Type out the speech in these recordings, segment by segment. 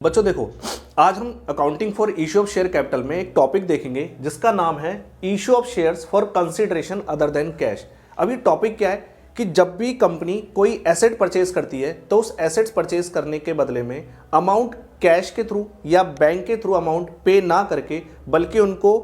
बच्चों देखो, आज हम accounting for issue of share capital में एक टॉपिक देखेंगे जिसका नाम है issue of shares for consideration other than cash. अभी टॉपिक क्या है कि जब भी कंपनी कोई एसेट परचेज करती है तो उस एसेट्स परचेज करने के बदले में अमाउंट कैश के थ्रू या बैंक के थ्रू अमाउंट पे ना करके बल्कि उनको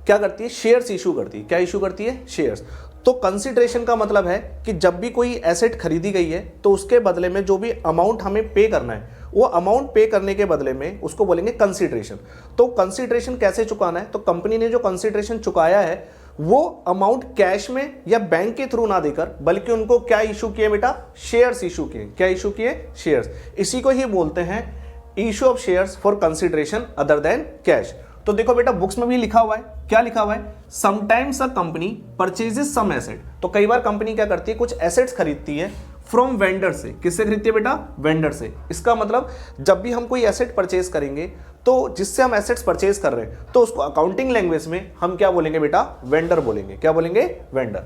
क्या करती है, शेयर्स इशू करती है। क्या इशू करती है? शेयर्स। तो कंसिडरेशन का मतलब है कि जब भी कोई एसेट खरीदी गई है तो उसके बदले में जो भी अमाउंट हमें पे करना है वो अमाउंट पे करने के बदले में उसको बोलेंगे कंसिडरेशन। तो कंसिडरेशन कैसे चुकाना है? तो कंपनी ने जो कंसिडरेशन चुकाया है वो अमाउंट कैश में या बैंक के थ्रू ना देकर बल्कि उनको क्या इशू किए बेटा? शेयर्स इशू किए। क्या इशू किए? शेयर्स। इसी को ही बोलते हैं issue of shares for consideration other than cash. तो देखो बेटा, बुक्स में भी लिखा हुआ है। क्या लिखा हुआ है? Sometimes a company purchases some asset. तो कई बार कंपनी क्या करती है, कुछ एसेट्स खरीदती है फ्रॉम वेंडर से। किससे खरीदती है बेटा? वेंडर से। इसका मतलब जब भी हम कोई एसेट परचेज करेंगे तो जिससे हम एसेट्स परचेज कर रहे हैं तो उसको अकाउंटिंग लैंग्वेज में हम क्या बोलेंगे बेटा? वेंडर बोलेंगे। क्या बोलेंगे? वेंडर।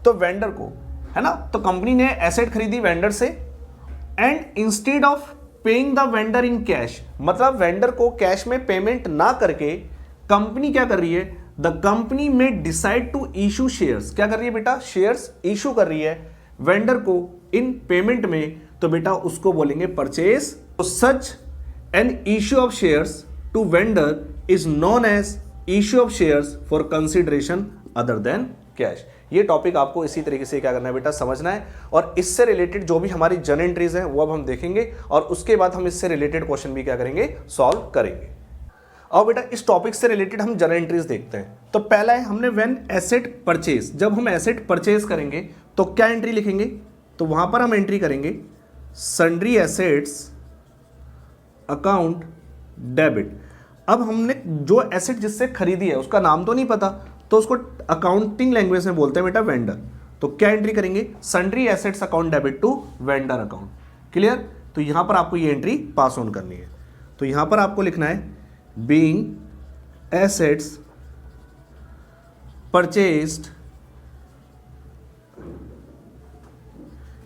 तो वेंडर को, है ना, तो कंपनी ने एसेट खरीदी वेंडर से and instead of paying the vendor in cash, मतलब वेंडर को कैश में पेमेंट ना करके कंपनी क्या कर रही है? द कंपनी में डिसाइड टू इशू शेयर्स। क्या कर रही है बेटा? शेयर्स इशू कर रही है वेंडर को इन पेमेंट में, तो बेटा उसको बोलेंगे परचेज। तो such an issue of shares to vendor is known as issue of shares for consideration other than cash. ये टॉपिक आपको इसी तरीके से क्या करना है बेटा? समझना है। और इससे रिलेटेड जो भी हमारी जर्नल एंट्रीज हैं वो अब हम देखेंगे और उसके बाद हम इससे रिलेटेड क्वेश्चन भी क्या करेंगे? सॉल्व करेंगे। और बेटा इस टॉपिक से रिलेटेड हम जर्नल एंट्रीज देखते हैं। तो पहला है हमने व्हेन एसेट परचेज। जब हम एसेट परचेज करेंगे तो क्या एंट्री लिखेंगे? तो वहां पर हम एंट्री करेंगे सन्ड्री एसेट्स अकाउंट डेबिट। अब हमने जो एसेट जिससे खरीदी है उसका नाम तो नहीं पता, तो उसको अकाउंटिंग लैंग्वेज में बोलते हैं बेटा वेंडर। तो क्या एंट्री करेंगे? Sundry assets account debit to vendor account. Clear? तो यहां पर आपको ये एंट्री पास ऑन करनी है। तो यहां पर आपको लिखना है बीइंग एसेट्स परचेज्ड,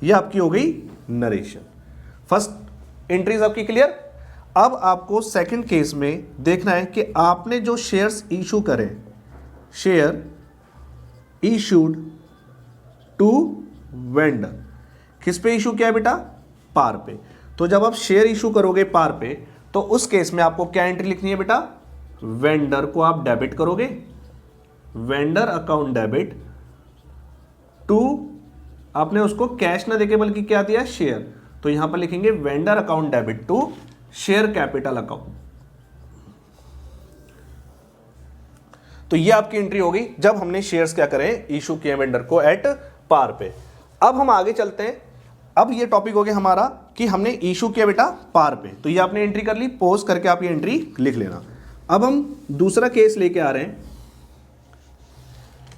ये आपकी हो गई नरेशन। फर्स्ट एंट्रीज आपकी क्लियर। अब आपको सेकंड केस में देखना है कि आपने जो शेयर्स इशू करें, शेयर इशूड टू वेंडर, किस पे इशू किया है बेटा? पार पे। तो जब आप शेयर इशू करोगे पार पे तो उस केस में आपको क्या एंट्री लिखनी है बेटा? वेंडर को आप डेबिट करोगे, वेंडर अकाउंट डेबिट टू, आपने उसको कैश ना देके बल्कि क्या दिया? शेयर। तो यहां पर लिखेंगे vendor account debit to share capital account. तो ये आपकी एंट्री होगी जब हमने शेयर्स क्या करें? इशू किए वेंडर को एट पार पे। अब हम आगे चलते हैं। अब ये टॉपिक हो गया हमारा कि हमने इशू किया बेटा पार पे, तो ये आपने एंट्री कर ली। पॉज करके आप ये एंट्री लिख लेना। अब हम दूसरा केस लेके आ रहे हैं,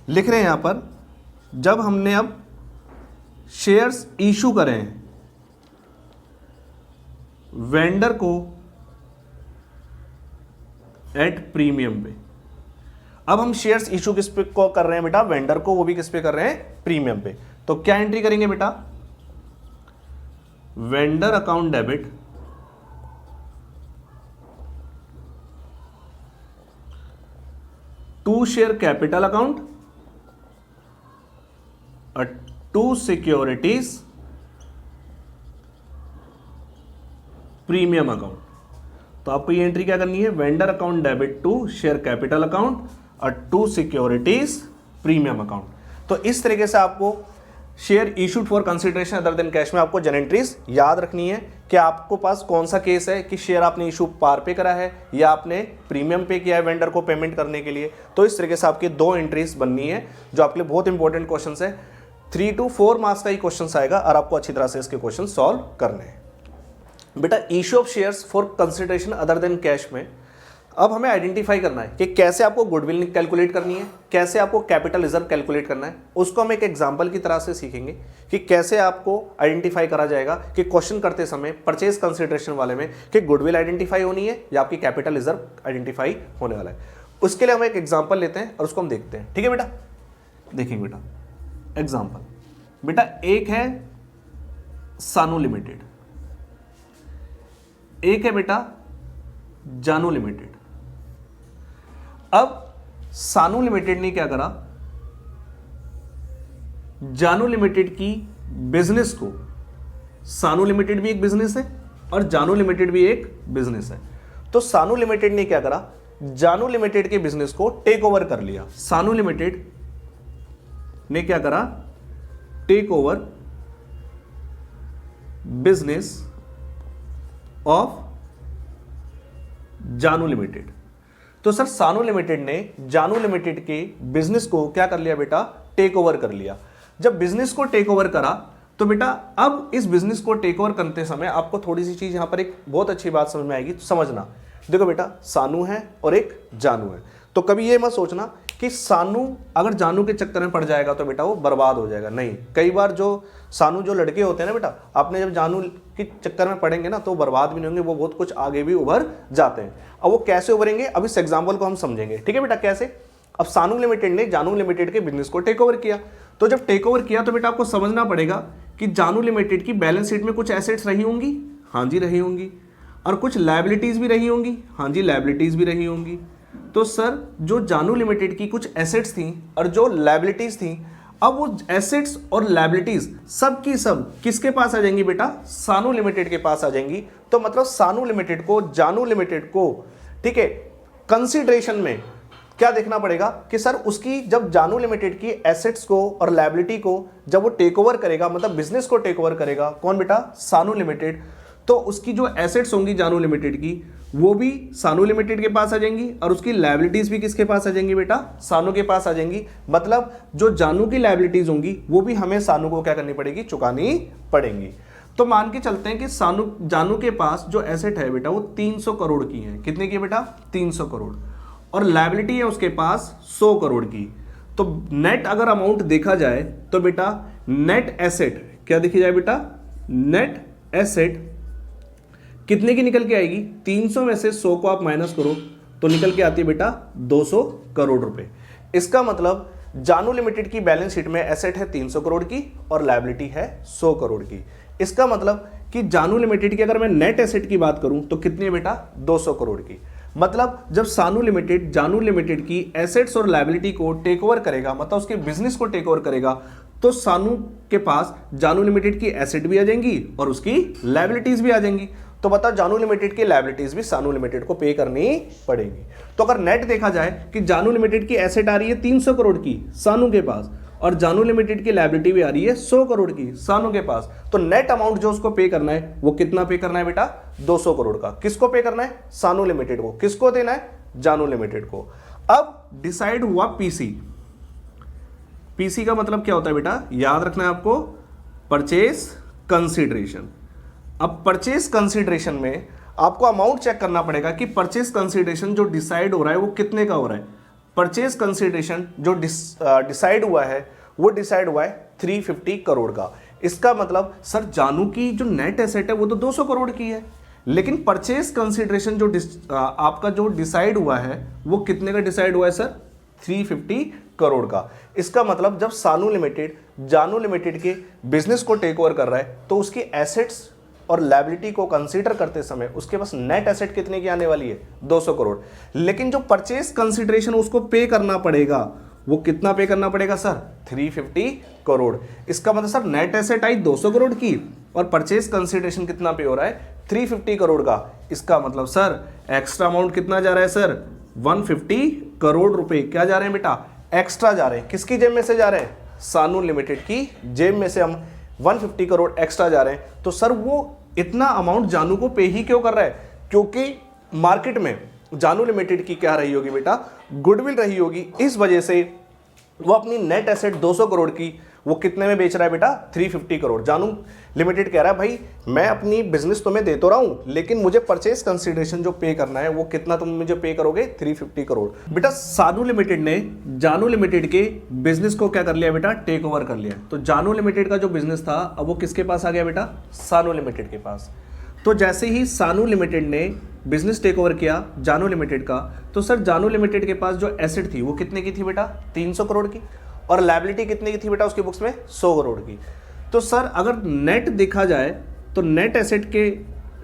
लिख रहे हैं यहां पर जब हमने अब शेयर्स इशू करें वेंडर को एट प्रीमियम पे। अब हम शेयर्स इशू किस पे को कर रहे हैं बेटा? वेंडर को, वो भी किस पे कर रहे हैं? प्रीमियम पे। तो क्या एंट्री करेंगे बेटा? Vendor account debit to share capital account to securities premium account. तो आपको ये एंट्री क्या करनी है? Vendor account debit to share capital account और टू सिक्योरिटीज प्रीमियम अकाउंट। तो इस तरीके से आपको share issued for consideration other than cash में आपको जर्नल एंट्रीज याद रखनी है कि आपको पास कौन सा केस है कि शेयर आपने इशू पार पे करा है या आपने प्रीमियम पे किया है वेंडर को पेमेंट करने के लिए। तो इस तरीके से आपकी दो एंट्रीज बननी है जो आपके लिए बहुत इंपॉर्टेंट क्वेश्चन है। 3 to 4 मार्क्स का ही क्वेश्चन आएगा और आपको अच्छी तरह से इसके क्वेश्चन सॉल्व करने हैं। बेटा issue of shares for consideration other than cash में अब हमें आइडेंटिफाई करना है कि कैसे आपको गुडविल कैलकुलेट करनी है, कैसे आपको कैपिटल रिजर्व कैलकुलेट करना है। उसको हम एक एग्जांपल की तरह से सीखेंगे कि कैसे आपको आइडेंटिफाई करा जाएगा कि क्वेश्चन करते समय परचेज कंसिडरेशन वाले में कि गुडविल आइडेंटिफाई होनी है या आपकी कैपिटल रिजर्व आइडेंटिफाई होने वाला है। उसके लिए हम एक एग्जाम्पल लेते हैं और उसको हम देखते हैं। ठीक है बेटा, देखेंगे बेटा एग्जाम्पल। बेटा एक है सानू लिमिटेड, एक है बेटा जानू लिमिटेड। अब सानू लिमिटेड ने क्या करा, जानू लिमिटेड की बिजनेस को, सानू लिमिटेड भी एक बिजनेस है और जानू लिमिटेड भी एक बिजनेस है, तो सानू लिमिटेड ने क्या करा, जानू लिमिटेड के बिजनेस को टेक ओवर कर लिया। सानू लिमिटेड ने क्या करा, टेक ओवर बिजनेस ऑफ जानू लिमिटेड। तो सर सानू लिमिटेड ने जानू लिमिटेड के बिजनेस को क्या कर लिया बेटा, टेक ओवर कर लिया। जब बिजनेस को टेक ओवर करा तो बेटा अब इस बिजनेस को टेक ओवर करते समय आपको थोड़ी सी चीज यहां पर एक बहुत अच्छी बात समझ में आएगी, तो समझना। देखो बेटा, सानू है और एक जानू है, तो कभी ये मत सोचना कि सानू अगर जानू के चक्कर में पड़ जाएगा तो बेटा वो बर्बाद हो जाएगा, नहीं। कई बार जो सानू जो लड़के होते हैं ना बेटा, आपने जब जानू के चक्कर में पड़ेंगे ना तो बर्बाद भी नहीं होंगे, वो बहुत कुछ आगे भी उभर जाते हैं। अब वो कैसे उभरेंगे, अब इस एग्जाम्पल को हम समझेंगे, ठीक है बेटा। कैसे, अब सानू लिमिटेड ने जानू लिमिटेड के बिजनेस को टेक ओवर किया, तो जब टेक ओवर किया तो बेटा आपको समझना पड़ेगा कि जानू लिमिटेड की बैलेंस शीट में कुछ एसेट्स रही होंगी, हाँ जी रही होंगी, और कुछ लायबिलिटीज भी रही होंगी, हाँ जी लायबिलिटीज भी रही होंगी। तो सर जो जानू लिमिटेड की कुछ एसेट्स थी और जो लायबिलिटीज थी, अब वो एसेट्स और लायबिलिटीज सब की सब किसके पास आ जाएंगी बेटा, सानू लिमिटेड के पास आ जाएंगी। तो मतलब सानू लिमिटेड को, जानू लिमिटेड को, ठीक है, कंसीडरेशन में क्या देखना पड़ेगा कि सर उसकी जब जानू लिमिटेड की एसेट्स को और लायबिलिटी को जब वो टेक ओवर करेगा, मतलब बिजनेस को टेक ओवर करेगा कौन बेटा, सानू लिमिटेड, तो उसकी जो एसेट्स होंगी जानू लिमिटेड की वो भी सानू लिमिटेड के पास आ जाएंगी और उसकी लायबिलिटीज भी किसके पास आ जाएंगी बेटा, सानू के पास आ जाएंगी। मतलब जो जानू की लायबिलिटीज होंगी वो भी हमें सानू को क्या करनी पड़ेगी, चुकानी पड़ेंगी। तो मान के चलते हैं कि जानू के पास जो एसेट है बेटा वो 300 करोड़ की है। कितने की बेटा, 300 करोड़, और लायबिलिटी है उसके पास 100 करोड़ की। तो नेट अगर अमाउंट देखा जाए तो बेटा नेट एसेट क्या देखी जाए बेटा, नेट एसेट कितने की निकल के आएगी, 300 में से 100 को आप माइनस करो तो निकल के आती है बेटा 200 करोड़ रुपए। इसका मतलब जानू लिमिटेड की बैलेंस शीट में एसेट है 300 करोड़ की और लायबिलिटी है 100 करोड़ की। इसका मतलब कि जानू लिमिटेड की अगर मैं नेट एसेट की बात करूं तो कितनी है बेटा, 200 करोड़ की। मतलब जब सानू लिमिटेड जानू लिमिटेड की एसेट्स और लायबिलिटी को टेक ओवर करेगा, मतलब उसके बिजनेस को टेक ओवर करेगा, तो सानू के पास जानू लिमिटेड की एसेट भी आ जाएंगी और उसकी लायबिलिटीज भी आ जाएंगी। तो बताओ जानू लिमिटेड की लायबिलिटीज भी सानू लिमिटेड को पे करनी पड़ेगी। तो अगर नेट देखा जाए कि जानू लिमिटेड की एसेट आ रही है 300 करोड़ की सानू के पास और जानू लिमिटेड की लायबिलिटी भी आ रही है 100 करोड़ की सानू के पास, तो नेट अमाउंट जो उसको पे करना है वो कितना पे करना है बेटा, 200 करोड़ का। किसको पे करना है, सानू लिमिटेड को। किसको देना है, जानू लिमिटेड को। अब डिसाइड हुआ पीसी। पीसी का मतलब क्या होता है बेटा, याद रखना है आपको, परचेज कंसीडरेशन। अब परचेज कंसीडरेशन में आपको अमाउंट चेक करना पड़ेगा कि परचेज कंसीडरेशन जो डिसाइड हो रहा है वो कितने का हो रहा है। परचेज कंसीडरेशन जो डिसाइड हुआ है वो डिसाइड हुआ है 350 करोड़ का। इसका मतलब सर जानू की जो नेट एसेट है वो तो 200 करोड़ की है, लेकिन परचेज कंसीडरेशन जो आपका जो डिसाइड हुआ है वो कितने का डिसाइड हुआ है सर, 350 करोड़ का। इसका मतलब जब सानू लिमिटेड जानू लिमिटेड के बिजनेस को टेक ओवर कर रहा है तो उसकी एसेट्स और लायबिलिटी को कंसीडर करते समय उसके पास नेट एसेट कितने की आने वाली है, 200 करोड़। लेकिन जो परचेज कंसीडरेशन उसको पे करना पड़ेगा वो कितना पे करना पड़ेगा सर, 350 करोड़। इसका मतलब सर नेट एसेट आई 200 करोड़ की और परचेज कंसीडरेशन कितना पे हो रहा है, 350 करोड़ का। इसका मतलब सर एक्स्ट्रा अमाउंट कितना जा रहा है सर, 150 करोड़ रुपए क्या जा रहे हैं बेटा, एक्स्ट्रा जा रहे हैं। किसकी जेब में से जा रहे हैं, सानू लिमिटेड की जेब में से हम 150 करोड़ एक्स्ट्रा जा रहे हैं। तो सर वो इतना अमाउंट जानू को पे ही क्यों कर रहा है, क्योंकि मार्केट में जानू लिमिटेड की क्या रही होगी बेटा, गुडविल रही होगी। इस वजह से वो अपनी नेट एसेट 200 करोड़ की वो कितने में बेच रहा है बेटा, 350 करोड़। जानू लिमिटेड कह रहा है भाई मैं अपनी बिजनेस तुम्हें दे तो रहा हूं, लेकिन मुझे परचेज कंसीडरेशन जो पे करना है वो कितना तुम मुझे पे करोगे, 350 करोड़। बेटा सानू लिमिटेड ने जानू लिमिटेड के बिजनेस को क्या कर लिया बेटा, टेक ओवर कर लिया। तो जानू लिमिटेड का जो बिजनेस था अब वो किसके पास आ गया बेटा, सानू लिमिटेड के पास। तो जैसे ही सानू लिमिटेड ने बिजनेस टेक ओवर किया जानू लिमिटेड का, तो सर जानू लिमिटेड के पास जो एसेट थी वो कितने की थी बेटा, 300 करोड़ की, और लायबिलिटी कितने की थी बेटा उसकी बुक्स में, 100 करोड़ की। तो सर अगर नेट देखा जाए तो नेट एसेट के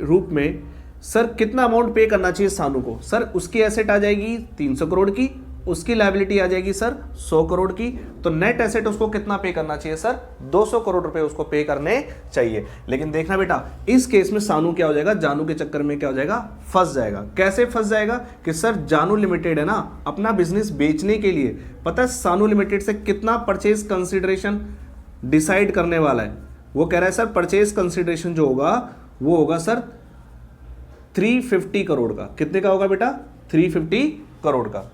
रूप में सर कितना अमाउंट पे करना चाहिए सानू को? सर उसकी एसेट आ जाएगी 300 करोड़ की, उसकी लायबिलिटी आ जाएगी सर 100 करोड़ की, तो नेट एसेट उसको कितना पे करना चाहिए सर? 200 करोड़ रुपए उसको पे करने चाहिए। लेकिन देखना बेटा, इस केस में सानू क्या हो जाएगा, जानू के चक्कर में क्या हो जाएगा, फंस जाएगा। कैसे फंस जाएगा कि सर जानू लिमिटेड है ना, अपना बिजनेस बेचने के लिए पता है सानू लिमिटेड से कितना परचेज कंसिडरेशन डिसाइड करने वाला है। वो कह रहा है सर परचेज कंसिडरेशन जो होगा वो होगा सर 350 करोड़ का। कितने का होगा बेटा? 350 करोड़ का।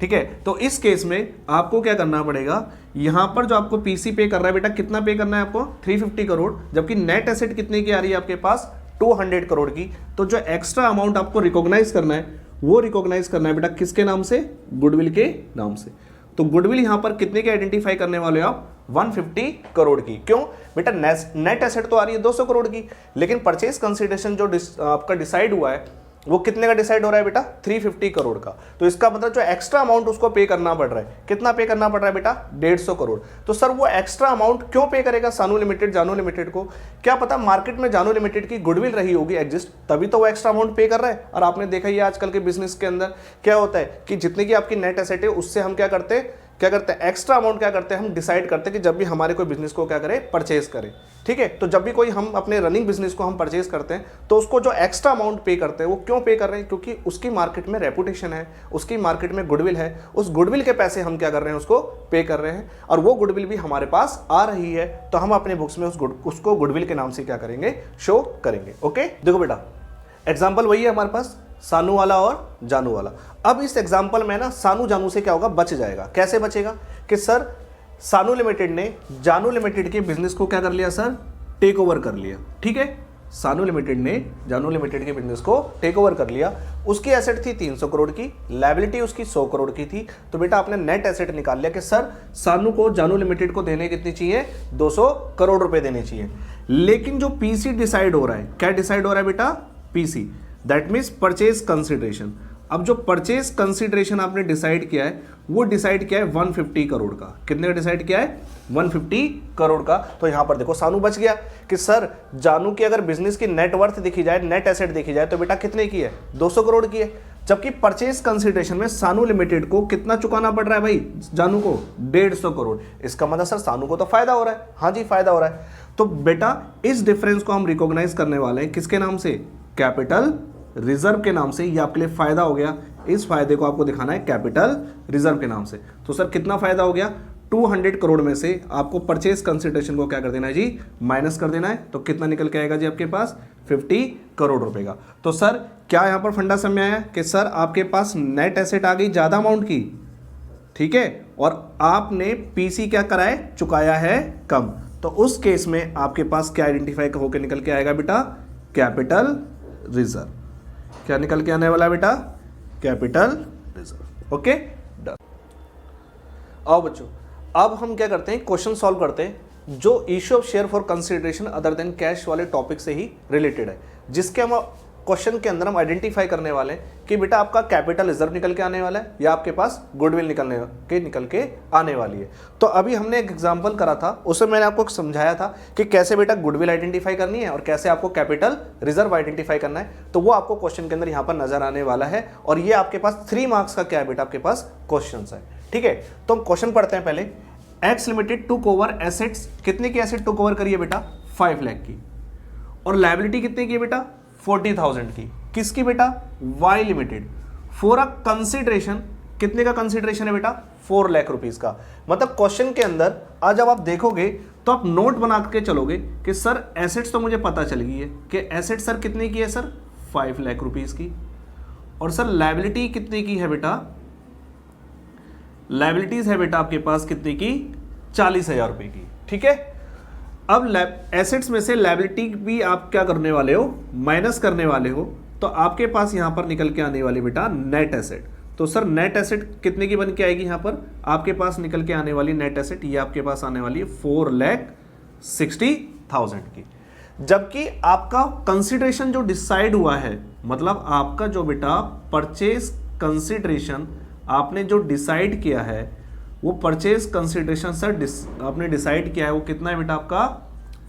ठीक है, तो इस केस में आपको क्या करना पड़ेगा, यहां पर जो आपको पीसी पे कर रहा है बेटा, कितना पे करना है आपको? 350 करोड़, जबकि नेट एसेट कितने की आ रही है आपके पास? 200 करोड़ की। तो जो एक्स्ट्रा अमाउंट आपको रिकॉग्नाइज करना है वो रिकॉग्नाइज करना है बेटा किसके नाम से? गुडविल के नाम से। तो गुडविल यहां पर कितने के आइडेंटिफाई करने वाले हो आप? 150 करोड़ की। क्यों बेटा? नेट एसेट तो आ रही है 200 करोड़ की, लेकिन परचेज कंसिडरेशन जो आपका डिसाइड हुआ है वो कितने का डिसाइड हो रहा है बेटा? 350 करोड़ का। तो इसका मतलब जो एक्स्ट्रा अमाउंट उसको पे करना पड़ रहा है, कितना पे करना पड़ रहा है बेटा? 150 करोड़। तो सर वो एक्स्ट्रा अमाउंट क्यों पे करेगा सानू लिमिटेड, जानू लिमिटेड को? क्या पता मार्केट में जानू लिमिटेड की गुडविल रही होगी एग्जिस्ट, तभी तो वो एक्स्ट्रा अमाउंट पे कर रहा है। और आपने देखा ही आजकल के बिजनेस के अंदर क्या होता है कि जितनी की आपकी नेट एसेट है उससे हम क्या करते हैं, एक्स्ट्रा अमाउंट क्या करते हैं, हम डिसाइड करते हैं कि जब भी हमारे कोई बिजनेस को क्या करें, परचेज करें। ठीक है, तो जब भी कोई हम अपने रनिंग बिजनेस को हम परचेज करते हैं तो उसको जो एक्स्ट्रा अमाउंट पे करते हैं वो क्यों पे कर रहे हैं? क्योंकि उसकी मार्केट में रेपुटेशन है, उसकी मार्केट में गुडविल है, उस गुडविल के पैसे हम क्या कर रहे हैं, उसको पे कर रहे हैं। और वो गुडविल भी हमारे पास आ रही है तो हम अपने बुक्स में उसको गुडविल के नाम से क्या करेंगे, शो करेंगे। ओके, देखो बेटा एग्जाम्पल वही है हमारे पास, सानू वाला और जानू वाला। अब इस एग्जाम्पल में ना सानू जानू से क्या होगा, बच जाएगा। कैसे बचेगा कि सर सानू लिमिटेड ने जानू लिमिटेड के बिजनेस को क्या कर लिया सर, टेक ओवर कर लिया। ठीक है, सानू लिमिटेड ने जानू लिमिटेड के बिजनेस को टेक ओवर कर लिया। उसकी एसेट थी 300 करोड़ की, लायबिलिटी उसकी 100 करोड़ की थी। तो बेटा आपने नेट एसेट निकाल लिया कि सर सानू को जानू लिमिटेड को देने कितनी चाहिए, 200 करोड़ रुपए देने चाहिए। लेकिन जो पीसी डिसाइड हो रहा है, क्या डिसाइड हो रहा है बेटा? PC, that means purchase consideration. अब जो परचेज कंसिडरेशन आपने डिसाइड किया है वो डिसाइड किया है 150 करोड़ का। कितने का डिसाइड किया है? 150 करोड़ का। तो यहां पर देखो सानू बच गया कि सर जानू की अगर बिजनेस की नेट वर्थ देखी जाए, नेट एसेट देखी जाए, तो बेटा कितने की है? 200 करोड़ की है। जबकि परचेज कंसिडरेशन में सानू लिमिटेड को कितना चुकाना पड़ रहा है भाई, जानू को? 150 करोड़। इसका मतलब सर सानू को तो फायदा हो रहा है। हाँ जी, फायदा हो रहा है। तो बेटा इस डिफरेंस को हम रिकॉग्नाइज करने वाले हैं किसके नाम से? कैपिटल रिजर्व के नाम से। ये आपके लिए फायदा हो गया, इस फायदे को आपको दिखाना है कैपिटल रिजर्व के नाम से। तो सर कितना फायदा हो गया? 200 करोड़ में से आपको परचेज कंसिडरेशन को क्या कर देना है जी, माइनस कर देना है। तो कितना निकल के आएगा जी आपके पास? 50 करोड़ रुपए का। तो सर क्या यहां पर फंडा समझ आया कि सर आपके पास नेट एसेट आ गई ज्यादा अमाउंट की, ठीक है, और आपने पीसी क्या कराए, चुकाया है कम। तो उस केस में आपके पास क्या आइडेंटिफाई होकर निकल के आएगा बेटा? Capital reserve. क्या निकल के आने वाला है बेटा? Capital reserve. Okay, done. आओ बच्चों, अब हम क्या करते हैं, क्वेश्चन सॉल्व करते हैं जो issue of share for consideration other than cash वाले टॉपिक से ही रिलेटेड है, जिसके हम क्वेश्चन के अंदर हम आइडेंटिफाई करने वाले हैं कि बेटा आपका कैपिटल रिजर्व निकल के आने वाला है या आपके पास गुडविल निकल के आने वाली है। तो अभी हमने एक एग्जांपल करा था, उसमें मैंने आपको समझाया था कि कैसे बेटा गुडविल आइडेंटिफाई करनी है और कैसे आपको कैपिटल रिजर्व आइडेंटिफाई करना है। तो वो आपको क्वेश्चन के अंदर यहाँ पर नजर आने वाला है और ये आपके पास 3 मार्क्स का क्या है बेटा, आपके पास क्वेश्चन है। ठीक है, तो हम क्वेश्चन पढ़ते हैं पहले। X limited to cover assets, कितने की एसेट टू कवर करिए बेटा? 5 लाख की। और लायबिलिटी कितने की है बेटा? 40,000 की। किसकी बेटा? Y limited. For a consideration, कितने का कंसिडरेशन है बेटा? 4 लाख रुपीज का। मतलब क्वेश्चन के अंदर आज जब आप देखोगे तो आप नोट बना के चलोगे कि सर एसेट्स तो मुझे पता चल गई है कि एसेट सर कितने की है सर? 5 लाख रुपीज की। और सर लायबिलिटी कितने की है बेटा? लायबिलिटीज है बेटा आपके पास कितने की? 40,000 रुपए की। ठीक है, अब एसेट्स में से लायबिलिटी भी आप क्या करने वाले हो? माइनस करने वाले हो। तो आपके पास यहां पर निकल के आने वाली बेटा नेट एसेट। तो सर नेट एसेट कितने की बन के आएगी? यहां पर आपके पास निकल के आने वाली नेट एसेट ये आपके पास आने वाली है 4,60,000 की। जबकि आपका कंसिडरेशन जो डिसाइड हुआ है, मतलब आपका जो बेटा परचेज कंसिडरेशन आपने जो डिसाइड किया है वो परचेज कंसिडरेशन सर आपने डिसाइड किया है वो कितना है बेटा आपका?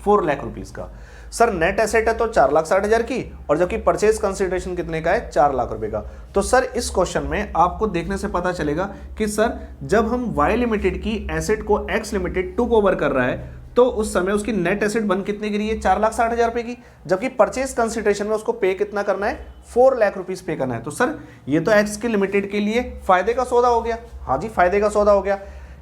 4 लाख रुपीज का। सर नेट एसेट है तो 4,60,000 की, और जबकि परचेज कंसिडरेशन कितने का है, 4 लाख रुपए का। तो सर इस क्वेश्चन में आपको देखने से पता चलेगा कि सर जब हम वाई लिमिटेड की एसेट को एक्स लिमिटेड टुक ओवर कर रहा है तो उस समय उसकी नेट एसेट बन कितने की रही है, 4,60,000 रुपए की, जबकि परचेज कंसिडरेशन में उसको पे कितना करना है, 4 लाख रुपीस पे करना है। तो सर ये तो एक्स की लिमिटेड के लिए फायदे का सौदा हो गया। हाँ जी, फायदे का सौदा हो गया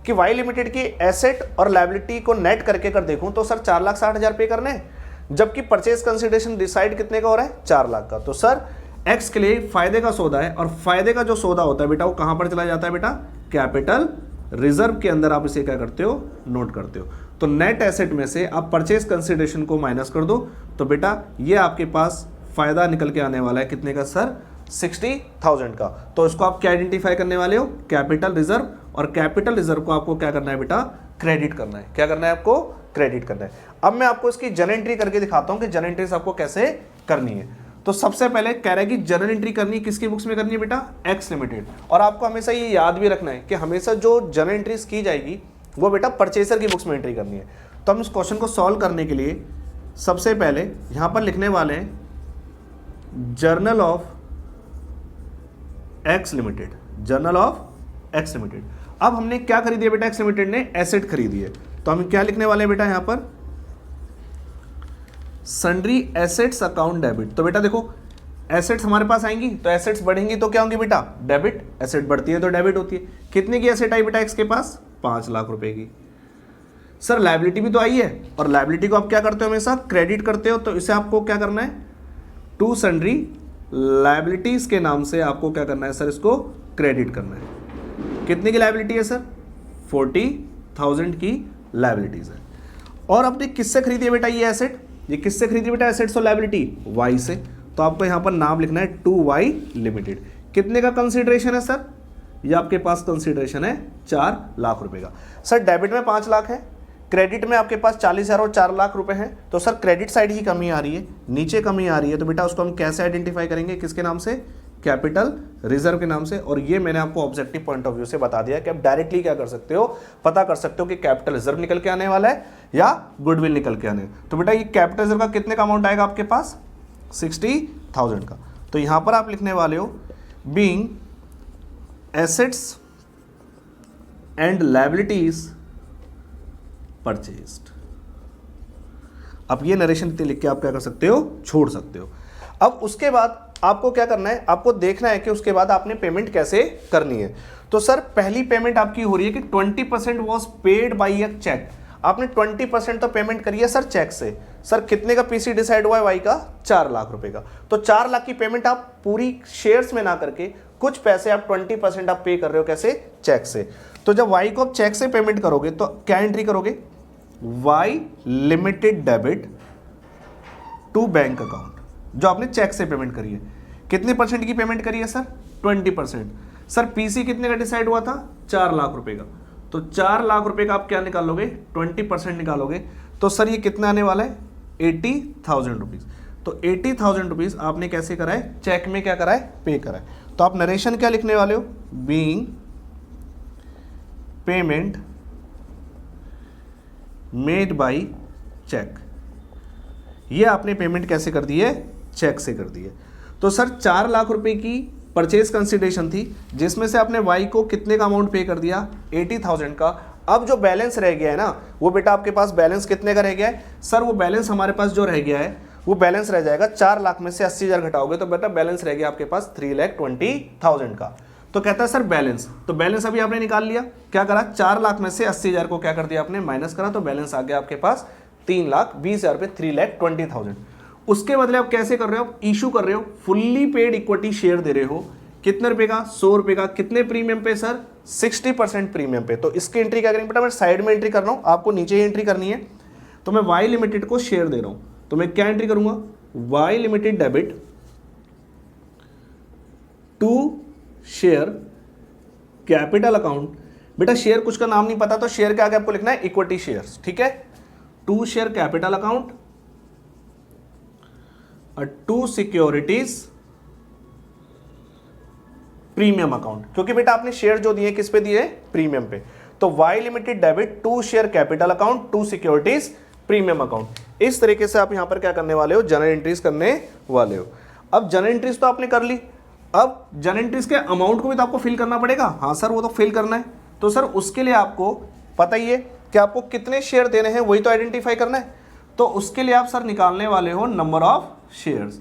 कि वाई लिमिटेड की एसेट और लायबिलिटी को नेट करके कर देखूं तो सर 4,60,000 पे करने हैं, जबकि परचेज कंसिडरेशन डिसाइड कितने का हो रहा है, 4 लाख का। तो सर एक्स के लिए फायदे का सौदा है, और फायदे का जो सौदा होता है बेटा वो कहां पर चला जाता है बेटा, कैपिटल रिजर्व के अंदर आप इसे क्या करते हो, नोट करते हो। तो नेट एसेट में से आप परचेज कंसिडरेशन को माइनस कर दो तो बेटा ये आपके पास फायदा निकल के आने वाला है कितने का सर, 60,000 का। तो इसको आप क्या आइडेंटिफाई करने वाले हो, कैपिटल रिजर्व, और कैपिटल रिजर्व को आपको क्या करना है बेटा, क्रेडिट करना है। क्या करना है आपको, क्रेडिट करना है। अब मैं आपको इसकी जर्नल एंट्री करके दिखाता हूं कि जर्नल एंट्री आपको कैसे करनी है। तो सबसे पहले कह रहा है कि जर्नल एंट्री करनी किसकी बुक्स में करनी है बेटा, एक्स लिमिटेड। और आपको हमेशा ये याद भी रखना है कि हमेशा जो जर्नल एंट्रीज की जाएगी वो बेटा परचेसर की बुक्स में एंट्री करनी है। तो हम इस क्वेश्चन को सॉल्व करने के लिए सबसे पहले यहां पर लिखने वाले हैं journal of x limited, journal of x limited. अब हमने क्या खरीदी है बेटा, एक्स लिमिटेड ने एसेट खरीदी है, तो हम क्या लिखने वाले हैं बेटा यहां पर, सन्ड्री एसेट्स अकाउंट डेबिट। तो बेटा देखो एसेट्स हमारे पास आएंगी तो एसेट्स बढ़ेंगी तो क्या होंगी बेटा, डेबिट। एसेट बढ़ती है तो डेबिट होती है। कितने की एसेट आई बेटा एक्स के पास, 5 लाख रुपए की। सर लायबिलिटी भी तो आई है, और लायबिलिटी को आप क्या करते हो, हमेशा क्रेडिट करते हो। तो इसे आपको क्या करना है, टू सन्ड्री लायबिलिटीज के नाम से आपको क्या करना है सर, इसको क्रेडिट करना है। कितने की लायबिलिटी है सर, 40,000 की लायबिलिटीज है। और आपने किससे खरीदी है बेटा ये एसेट, ये किससे खरीदी बेटा एसेट्स और लायबिलिटी, वाई से। तो आपको यहां पर नाम लिखना है टू वाई लिमिटेड। कितने का कंसीडरेशन है सर, ये आपके पास कंसीडरेशन है 4 लाख रुपए का। सर डेबिट में 5 लाख है, क्रेडिट में आपके पास 40,000 और 4 लाख रुपए हैं, तो सर क्रेडिट साइड ही कमी आ रही है, नीचे कमी आ रही है। तो बेटा उसको हम कैसे आइडेंटिफाई करेंगे, किसके नाम से, कैपिटल रिजर्व के नाम से। और ये मैंने आपको ऑब्जेक्टिव पॉइंट ऑफ व्यू से बता दिया कि आप डायरेक्टली क्या कर सकते हो, पता कर सकते हो कि कैपिटल रिजर्व निकल के आने वाला है या गुडविल निकल के आने। तो बेटा ये कैपिटल रिजर्व का कितने का अमाउंट आएगा आपके पास, 60,000 का। तो यहां पर आप लिखने वाले हो being assets and liabilities purchased. अब ये नरेशन लिख के आप क्या कर सकते हो, छोड़ सकते हो। अब उसके बाद आपको क्या करना है, आपको देखना है कि उसके बाद आपने पेमेंट कैसे करनी है। तो सर पहली पेमेंट आपकी हो रही है कि 20% was paid by a cheque. आपने 20% तो पेमेंट करी है सर चेक से। सर कितने का पीसी डिसाइड हुआ है वाई का, 4 लाख रुपए का। तो 4 लाख की पेमेंट आप पूरी शेयर्स में ना करके कुछ पैसे आप 20% आप पे कर रहे हो, कैसे, चेक से। तो जब वाई को आप चेक से पेमेंट करोगे तो क्या एंट्री करोगे, Y limited debit to bank account, जो आपने चेक से पेमेंट करी है। कितने परसेंट की पेमेंट करी है सर, 20%। सर पीसी कितने का डिसाइड हुआ था, 4 लाख रुपए का। तो 4 लाख रुपए का आप क्या निकालोगे, 20% निकालोगे। तो सर ये कितना आने वाला है, 80,000 रुपीज। तो 80,000 रुपीज आपने कैसे करा है, चेक में क्या करा है, पे करा है। तो आप नरेशन क्या लिखने वाले हो, being payment made by cheque. ये आपने पेमेंट कैसे कर दी है, चेक से कर दी है। तो सर 4 लाख रुपए की परचेज कंसिडरेशन थी, जिसमें से आपने वाई को कितने का अमाउंट पे कर दिया, 80,000 का। अब जो बैलेंस रह गया है ना, वो बेटा आपके पास बैलेंस कितने का रह गया है सर, वो बैलेंस हमारे पास जो रह गया है वो बैलेंस रह जाएगा, 4 लाख में से 80,000 घटाओगे तो बेटा बैलेंस रह गया आपके पास 3,20,000 का। तो कहता है सर बैलेंस, तो बैलेंस अभी आपने निकाल लिया, क्या करा, 4 लाख में से 80,000 को क्या कर दिया आपने, माइनस करा, तो बैलेंस आ गया आपके पास 3,20,000 रुपये, 3,20,000। उसके बदले आप कैसे कर रहे हो, इशू कर रहे हो, फुल्ली पेड इक्विटी शेयर दे रहे हो। कितने रुपए का, 100 रुपए का। कितने प्रीमियम पे सर, 60% प्रीमियम पे। तो इसकी एंट्री क्या करेंगे बेटा, मैं साइड में एंट्री कर रहा हूं, आपको नीचे ही एंट्री करनी है। तो मैं वाई लिमिटेड को शेयर दे रहा हूं, तो मैं क्या एंट्री करूंगा, Y limited debit to share capital account. बेटा शेयर कुछ का नाम नहीं पता तो शेयर के आगे आपको लिखना है इक्विटी शेयर्स, ठीक है। टू शेयर कैपिटल अकाउंट और टू सिक्योरिटीज प्रीमियम अकाउंट, क्योंकि बेटा आपने शेयर जो दिए किस पे दिए, प्रीमियम पे। तो Y limited debit to share capital account to securities premium account. इस तरीके से आप यहाँ पर क्या करने वाले हो, जर्नल एंट्रीज करने वाले हो। अब जर्नल एंट्रीज तो आपने कर ली, अब जर्नल एंट्रीज के अमाउंट को भी तो आपको फिल करना पड़ेगा। हाँ सर वो तो फिल करना है, तो सर उसके लिए आपको पता ही है कि आपको कितने शेयर देने हैं, वही तो आइडेंटिफाई करना है। तो उसके लिए आप सर निकालने वाले हो नंबर ऑफ शेयर्स।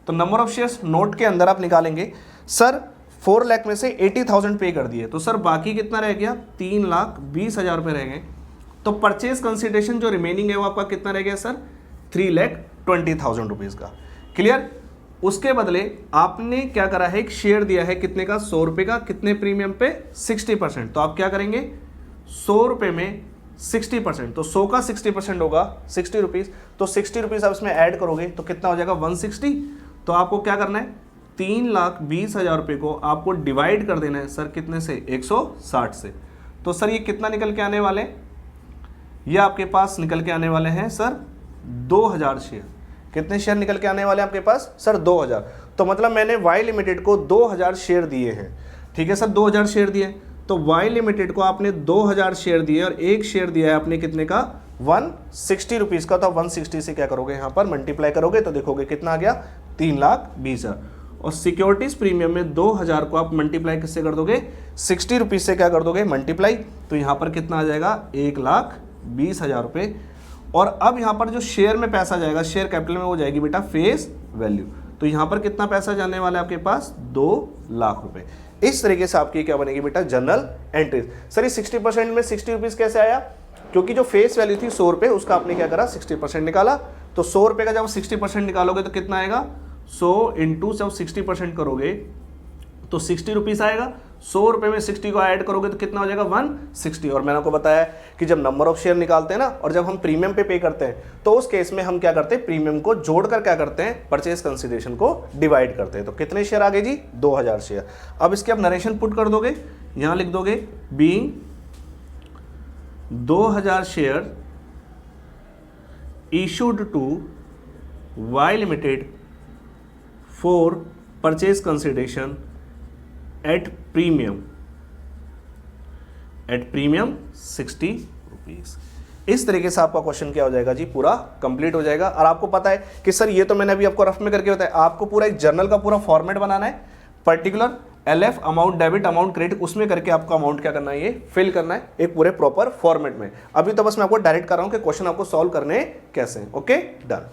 तो नंबर ऑफ शेयर्स नोट के अंदर आप निकालेंगे, सर 4 लाख में से 80,000 पे कर दिए, तो सर बाकी कितना रह गया, 3,20,000 रुपये रह गए। तो परचेज कंसिडरेशन जो रिमेनिंग है वो आपका कितना रह गया सर, 3,20,000 रुपीज़ का। क्लियर। उसके बदले आपने क्या करा है, एक शेयर दिया है कितने का, 100 रुपये का, कितने प्रीमियम पे, 60%। तो आप क्या करेंगे, 100 रुपये में 60%, तो 100 का 60% होगा 60 रुपीज़। तो 60 रुपीज़ आप इसमें ऐड करोगे तो कितना हो जाएगा, 160। तो आपको क्या करना है, 3,20,000 रुपये को आपको डिवाइड कर देना है सर कितने से, 160 से। तो सर ये कितना निकल के आने वाले, ये आपके पास निकल के आने वाले हैं सर 2,000 शेयर। कितने शेयर निकल के आने वाले हैं आपके पास सर, 2,000। तो मतलब मैंने वाई लिमिटेड को 2,000 शेयर दिए हैं, ठीक है सर, 2,000 शेयर दिए। तो वाई लिमिटेड को आपने 2,000 शेयर दिए और एक शेयर दिया है आपने कितने का, 160 रुपीज़ का। तो 160 से क्या करोगे, यहाँ पर मल्टीप्लाई करोगे तो देखोगे कितना आ गया, 3,20,000। और सिक्योरिटीज प्रीमियम में 2,000 को आप मल्टीप्लाई किससे कर दोगे, 60 रुपीज़ से क्या कर दोगे, मल्टीप्लाई। तो यहाँ पर कितना आ जाएगा, 1,20,000 रुपये। और अब यहाँ पर जो शेयर में पैसा जाएगा, शेयर कैपिटल में, वो जाएगी बेटा फेस वैल्यू। तो यहाँ पर कितना पैसा जाने वाला है आपके पास, 2 लाख रुपए। इस तरीके से आपकी क्या बनेगी बेटा, जर्नल एंट्रीज। सर ये 60% में 60 रुपीज़ कैसे आया, क्योंकि जो फेस वैल्यू थी 100 रुपये, उसका आपने क्या करा, 60% निकाला। तो 100 रुपये का जब 60% निकालोगे तो कितना आएगा, 100 इंटू जब 60% करोगे तो 60 रुपीज़ आएगा। 100 रुपये में 60 को ऐड करोगे तो कितना हो जाएगा, 160। और मैंने आपको बताया कि जब नंबर ऑफ शेयर निकालते हैं ना, और जब हम प्रीमियम पे करते हैं, तो उस केस में हम क्या करते हैं, प्रीमियम को जोड़कर क्या करते हैं, परचेज कंसिडरेशन को डिवाइड करते हैं। तो कितने शेयर आ गए जी, 2,000 शेयर। अब इसके आप नरेशन पुट कर दोगे, यहाँ लिख दोगे being 2,000 share issued to Y limited for purchase consideration at premium 60 rupees. इस तरीके से आपका क्वेश्चन क्या हो जाएगा जी, पूरा कंप्लीट हो जाएगा। और आपको पता है कि सर ये तो मैंने अभी आपको रफ में करके बताया, आपको पूरा एक जर्नल का पूरा फॉर्मेट बनाना है, particular LF amount debit amount credit, उसमें करके आपको अमाउंट क्या करना है, ये फिल करना है एक पूरे प्रॉपर फॉर्मेट में। अभी तो बस मैं आपको डायरेक्ट कर रहा हूं कि क्वेश्चन आपको सॉल्व करने कैसे। Okay done.